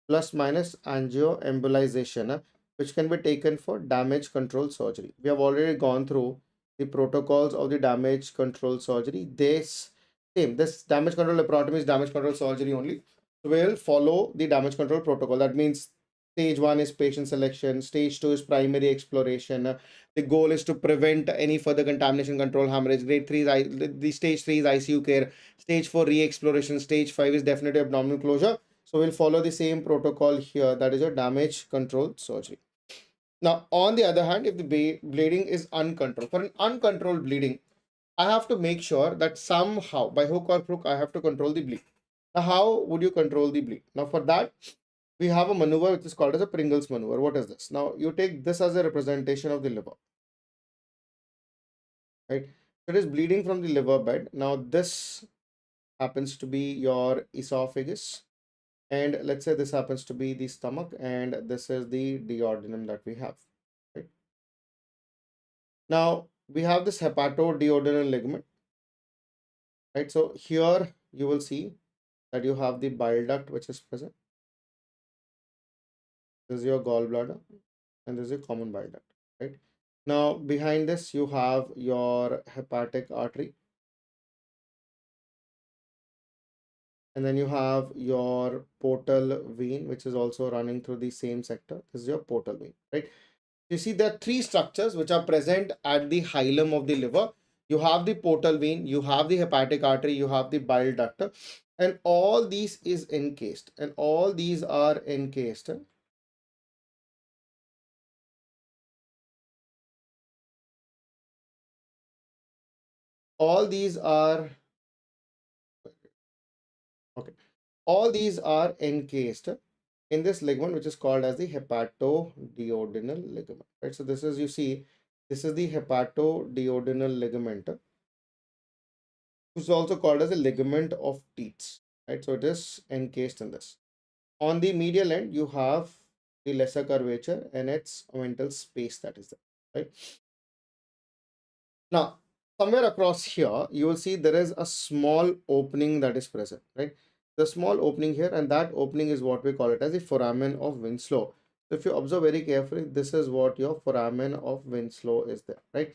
Plus minus angioembolization, which can be taken for damage control surgery. We have already gone through the protocols of the damage control surgery. This damage control laparotomy is damage control surgery only. So we'll follow the damage control protocol. That means stage 1 is patient selection, stage 2 is primary exploration. The goal is to prevent any further contamination, control hemorrhage. Grade 3 is the stage 3 is ICU care. Stage 4 re-exploration. Stage 5 is definitive abdominal closure. So we'll follow the same protocol here, that is your damage control surgery. Now, on the other hand, if the bleeding is uncontrolled, for an uncontrolled bleeding, I have to make sure that somehow, by hook or crook, I have to control the bleed. Now, how would you control the bleed? Now, for that, we have a maneuver which is called as a Pringles maneuver. What is this? Now, you take this as a representation of the liver, right? It is bleeding from the liver bed. Now, this happens to be your esophagus, and let's say this happens to be the stomach, and this is the duodenum that we have, right? Now we have this hepatoduodenal ligament, right? So here you will see that you have the bile duct which is present. This is your gallbladder and this is a common bile duct, right? Now behind this you have your hepatic artery, and then you have your portal vein which is also running through the same sector. This is your portal vein, right? You see there are three structures which are present at the hilum of the liver. You have the portal vein, you have the hepatic artery, you have the bile duct, and all these is encased, and all these are encased. All these are okay. All these are encased in this ligament, which is called as the hepatoduodenal ligament, right? So this is, you see, this is the hepatoduodenal ligament, which is also called as a ligament of teats, right? So it is encased in this. On the medial end, you have the lesser curvature and its ventral space that is there, right? Now, somewhere across here, you will see there is a small opening that is present, right? The small opening here, and that opening is what we call it as the foramen of Winslow. So if you observe very carefully, this is what your foramen of Winslow is there, right?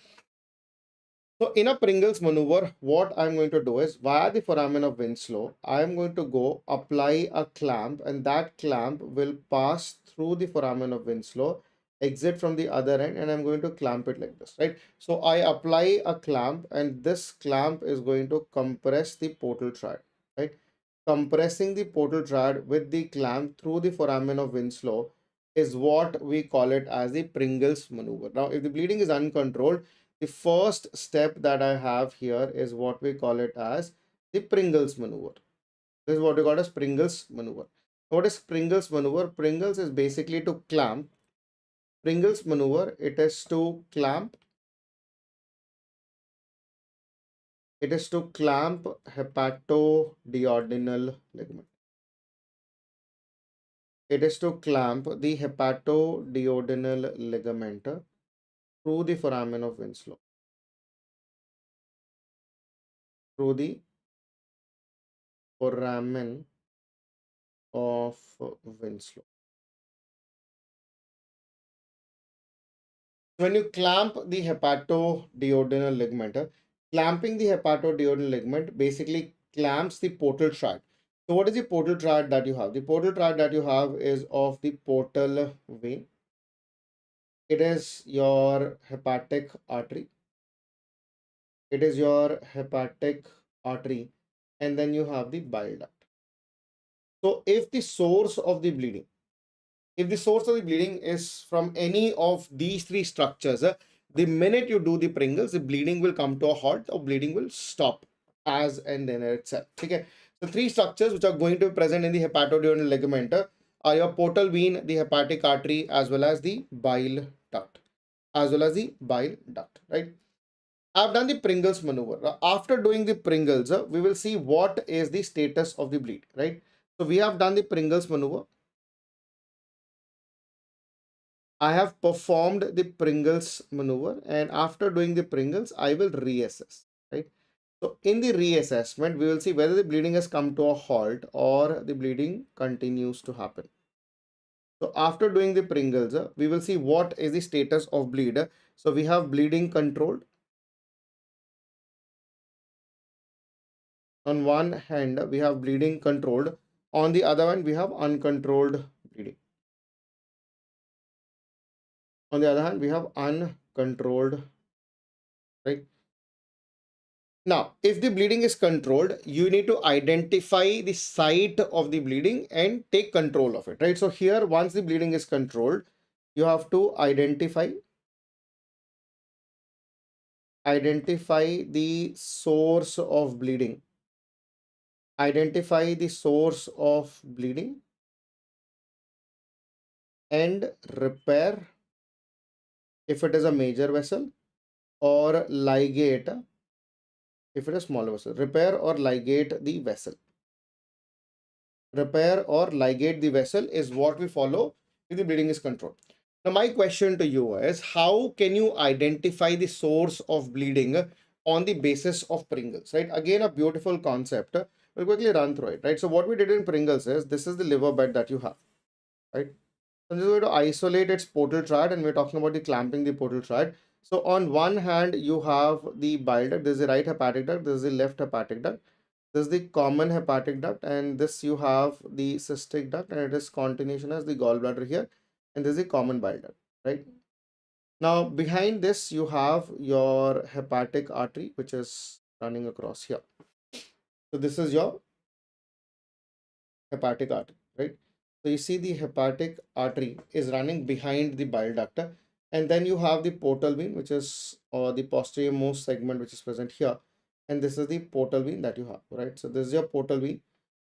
So in a Pringles maneuver, what I'm going to do is via the foramen of Winslow, I'm going to go apply a clamp, and that clamp will pass through the foramen of Winslow, exit from the other end, and I'm going to clamp it like this, right? So I apply a clamp, and this clamp is going to compress the portal triad, right? Compressing the portal triad with the clamp through the foramen of Winslow is what we call it as the Pringles maneuver. Now, if the bleeding is uncontrolled, the first step that I have here is what we call it as the Pringles maneuver. This is what we call as Pringles maneuver. What is Pringles maneuver? Pringles is basically to clamp. Pringles maneuver, it is to clamp. It is to clamp hepatoduodenal ligament. It is to clamp the hepatoduodenal ligament through the foramen of Winslow. Through the foramen of Winslow. When you clamp the hepatoduodenal ligament, clamping the hepatoduodenal ligament basically clamps the portal tract. So what is the portal tract that you have? The portal tract that you have is of the portal vein. It is your hepatic artery. It is your hepatic artery. And then you have the bile duct. So if the source of the bleeding, if the source of the bleeding is from any of these three structures, the minute you do the Pringles, the bleeding will come to a halt or bleeding will stop as and then itself. Okay. So three structures which are going to be present in the hepatoduodenal ligament are your portal vein, the hepatic artery, as well as the bile duct, right? I've done the Pringles maneuver. After doing the Pringles, we will see what is the status of the bleed, right? So we have done the Pringles maneuver. I have performed the Pringles maneuver, and after doing the Pringles, I will reassess, right? So in the reassessment, we will see whether the bleeding has come to a halt or the bleeding continues to happen. So after doing the Pringles, we will see what is the status of bleed. So we have bleeding controlled. On one hand, we have bleeding controlled. On the other hand, we have uncontrolled bleeding. On the other hand, we have uncontrolled, right? Now, if the bleeding is controlled, you need to identify the site of the bleeding and take control of it, right? So here, once the bleeding is controlled, you have to identify the source of bleeding. Identify the source of bleeding and repair if it is a major vessel, or ligate if it is small vessel. Repair or ligate the vessel. Repair or ligate the vessel is what we follow if the bleeding is controlled. Now, my question to you is, how can you identify the source of bleeding on the basis of Pringles, right? Again, a beautiful concept. We'll quickly run through it, right? So what we did in Pringles is, this is the liver bed that you have, right? I'm just going to isolate its portal tract, and we're talking about the clamping the portal tract. So on one hand, you have the bile duct. This is the right hepatic duct. This is the left hepatic duct. This is the common hepatic duct, and this you have the cystic duct, and it is continuation as the gallbladder here, and this is the common bile duct, right? Now behind this you have your hepatic artery, which is running across here. So this is your hepatic artery, right? So you see the hepatic artery is running behind the bile duct, and then you have the portal vein, which is the posterior most segment, which is present here, and this is the portal vein that you have, right? So this is your portal vein.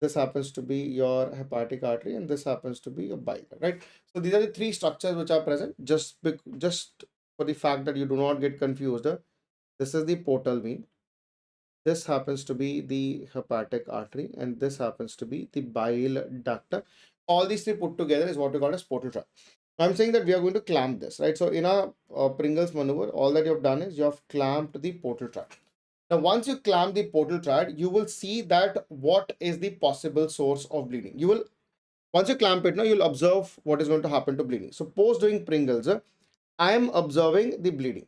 This happens to be your hepatic artery, and this happens to be your bile duct, right? So these are the three structures which are present. Just for the fact that you do not get confused, this is the portal vein. This happens to be the hepatic artery, and this happens to be the bile duct. All these three put together is what we call as portal tract. I'm saying that we are going to clamp this, right? So in a Pringles maneuver, all that you have done is you have clamped the portal tract. Now, once you clamp the portal tract, you will see that what is the possible source of bleeding. You will, once you clamp it, now you'll observe what is going to happen to bleeding. So post doing Pringles, I am observing the bleeding.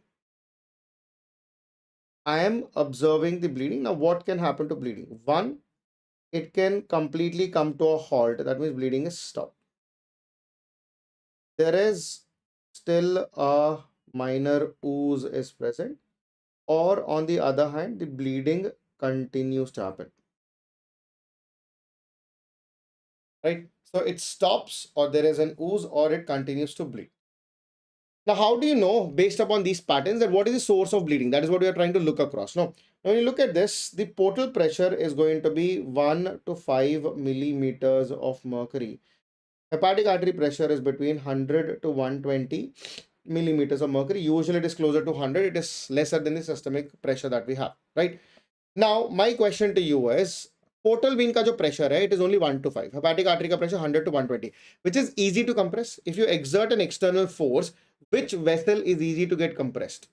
I am observing the bleeding. Now, what can happen to bleeding? One, it can completely come to a halt. That means bleeding is stopped. There is still a minor ooze is present, or on the other hand, the bleeding continues to happen, right? So it stops, or there is an ooze, or it continues to bleed. Now, how do you know based upon these patterns that what is the source of bleeding? That is what we are trying to look across. Now, when you look at this, the portal pressure is going to be 1 to 5 millimeters of mercury. Hepatic artery pressure is between 100 to 120 millimeters of mercury. Usually it is closer to 100. It is lesser than the systemic pressure that we have, right? Now, my question to you is, portal vein का जो pressure है, it is only 1 to 5. Hepatic artery का pressure 100 to 120, which is easy to compress. If you exert an external force, which vessel is easy to get compressed?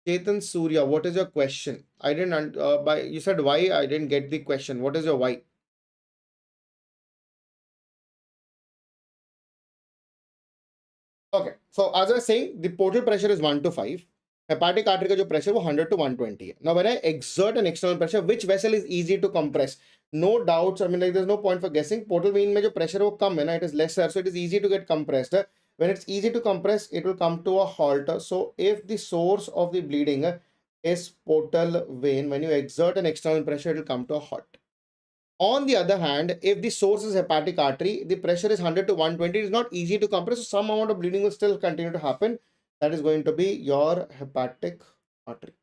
Chetan Surya, what is your question? I didn't, you said why, I didn't get the question. What is your why? Okay, so as I was saying, the portal pressure is 1 to 5. Hepatic artery का जो pressure वो 100 to 120 है. Now when I exert an external pressure, which vessel is easy to compress? No doubts, I mean like there's no point for guessing. Portal vein में जो pressure वो कम है ना, it is lesser, so it is easy to get compressed. When it's easy to compress, it will come to a halt. So if the source of the bleeding is portal vein, when you exert an external pressure, it will come to a halt. On the other hand, if the source is hepatic artery, the pressure is 100 to 120. It is not easy to compress, so some amount of bleeding will still continue to happen. That is going to be your hepatic artery.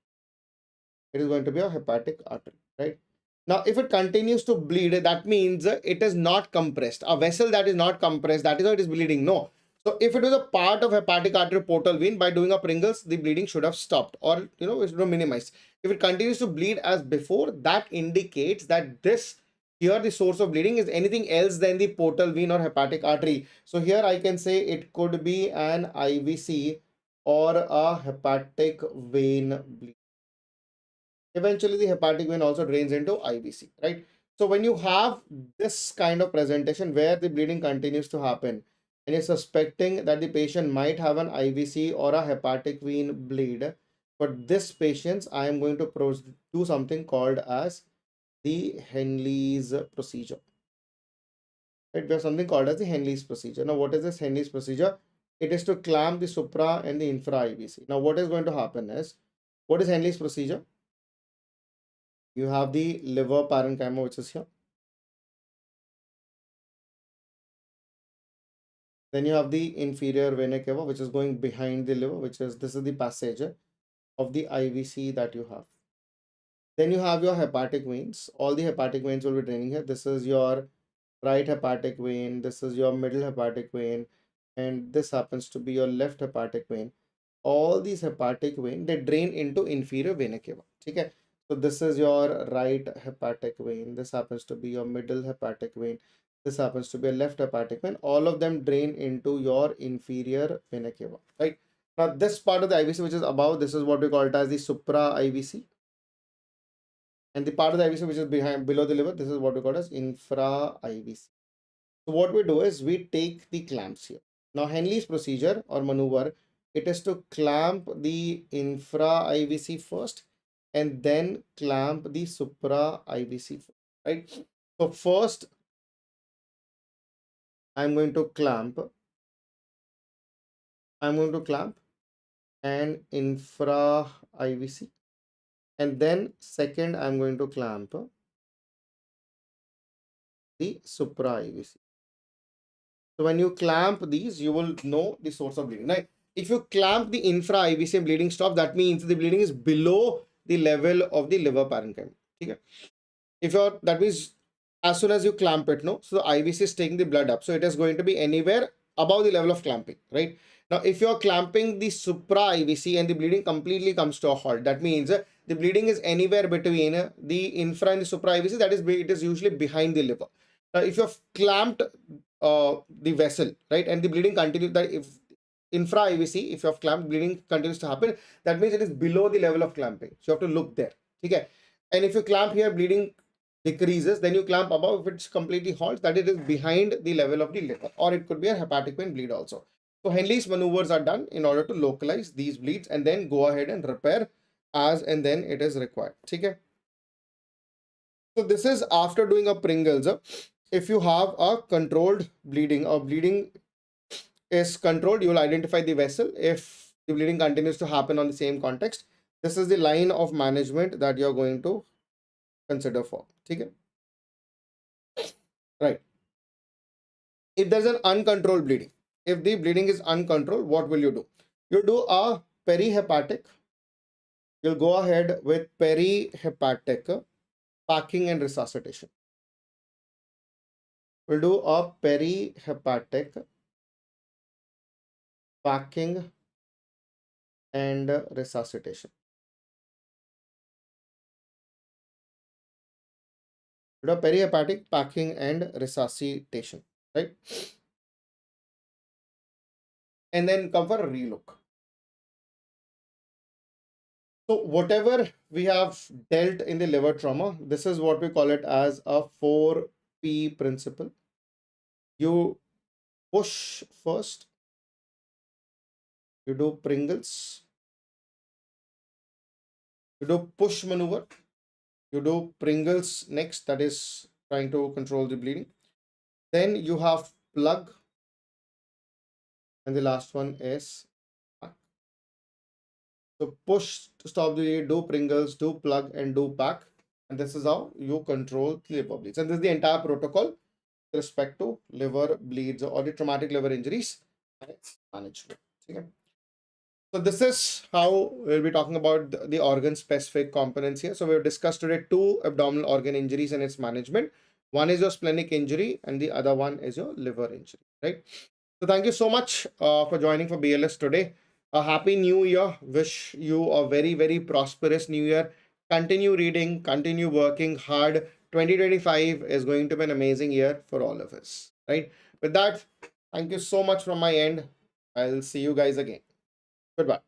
It is going to be a hepatic artery, right? Now, if it continues to bleed, that means it is not compressed. A vessel that is not compressed, that is why it is bleeding. No. So, if it was a part of hepatic artery portal vein, by doing a Pringles, the bleeding should have stopped, or it should have minimized. If it continues to bleed as before, that indicates that this here the source of bleeding is anything else than the portal vein or hepatic artery. So here I can say it could be an IVC or a hepatic vein bleed. Eventually, the hepatic vein also drains into IVC, right? So when you have this kind of presentation where the bleeding continues to happen and you're suspecting that the patient might have an IVC or a hepatic vein bleed, for this patients, I am going to do something called as the Henle's procedure. Right? We have something called as the Henle's procedure. Now, what is this Henle's procedure? It is to clamp the supra and the infra IVC. Now, what is going to happen is, what is Henle's procedure? You have the liver parenchyma, which is here. Then you have the inferior vena cava, which is going behind the liver, which is, this is the passage of the IVC that you have. Then you have your hepatic veins. All the hepatic veins will be draining here. This is your right hepatic vein, this is your middle hepatic vein, and this happens to be your left hepatic vein. All these hepatic vein, they drain into inferior vena cava. Okay, so this is your right hepatic vein, this happens to be your middle hepatic vein, this happens to be a left hepatic vein. All of them drain into your inferior vena cava, right? Now this part of the IVC which is above, this is what we call it as the supra IVC, and the part of the IVC which is below the liver, this is what we call as infra IVC. So what we do is we take the clamps here. Now Henle's procedure or maneuver, it is to clamp the infra IVC first and then clamp the supra IVC first, right? So first I'm going to clamp an infra IVC, and then second I'm going to clamp the supra IVC. So when you clamp these, you will know the source of bleeding. Now, if you clamp the infra IVC and bleeding stops, that means the bleeding is below the level of the liver parenchyma. Okay? If you're, that means as soon as you clamp it, no, so the IVC is taking the blood up. So it is going to be anywhere above the level of clamping, right? Now, if you're clamping the supra IVC and the bleeding completely comes to a halt, that means the bleeding is anywhere between the infra and the supra IVC, that is, it is usually behind the liver. Now, if you've clamped the vessel, right, and the bleeding continues, that if infra IVC, if you have clamped, bleeding continues to happen, that means it is below the level of clamping. So you have to look there. Okay. And if you clamp here, bleeding decreases, then you clamp above. If it's completely halts, that it is behind the level of the liver, or it could be a hepatic vein bleed also. So Henle's maneuvers are done in order to localize these bleeds and then go ahead and repair as and then it is required. Okay. So this is after doing a Pringles. If you have a controlled bleeding or bleeding is controlled, you will identify the vessel. If the bleeding continues to happen on the same context, this is the line of management that you're going to consider for. Okay. Right. If there's an uncontrolled bleeding, if the bleeding is uncontrolled, what will you do? You do a perihepatic. You'll go ahead with perihepatic packing and resuscitation. We'll do a perihepatic packing and resuscitation. You have perihepatic packing and resuscitation, right? And then come for a relook. So whatever we have dealt in the liver trauma, this is what we call it as a 4P principle. You push first, you do Pringles, you do push maneuver, you do Pringles next, that is trying to control the bleeding. Then you have plug, and the last one is pack. So push to stop the bleed, do Pringles, do plug, and do pack. And this is how you control the liver bleeds. And this is the entire protocol with respect to liver bleeds or the traumatic liver injuries and its management. Okay. So this is how we'll be talking about the organ specific components here. So we've discussed today two abdominal organ injuries and its management. One is your splenic injury and the other one is your liver injury, right? So thank you so much for joining for BLS today. A happy new year. Wish you a very, very prosperous new year. Continue reading, continue working hard. 2025 is going to be an amazing year for all of us, right? With that, thank you so much from my end. I'll see you guys again. Goodbye.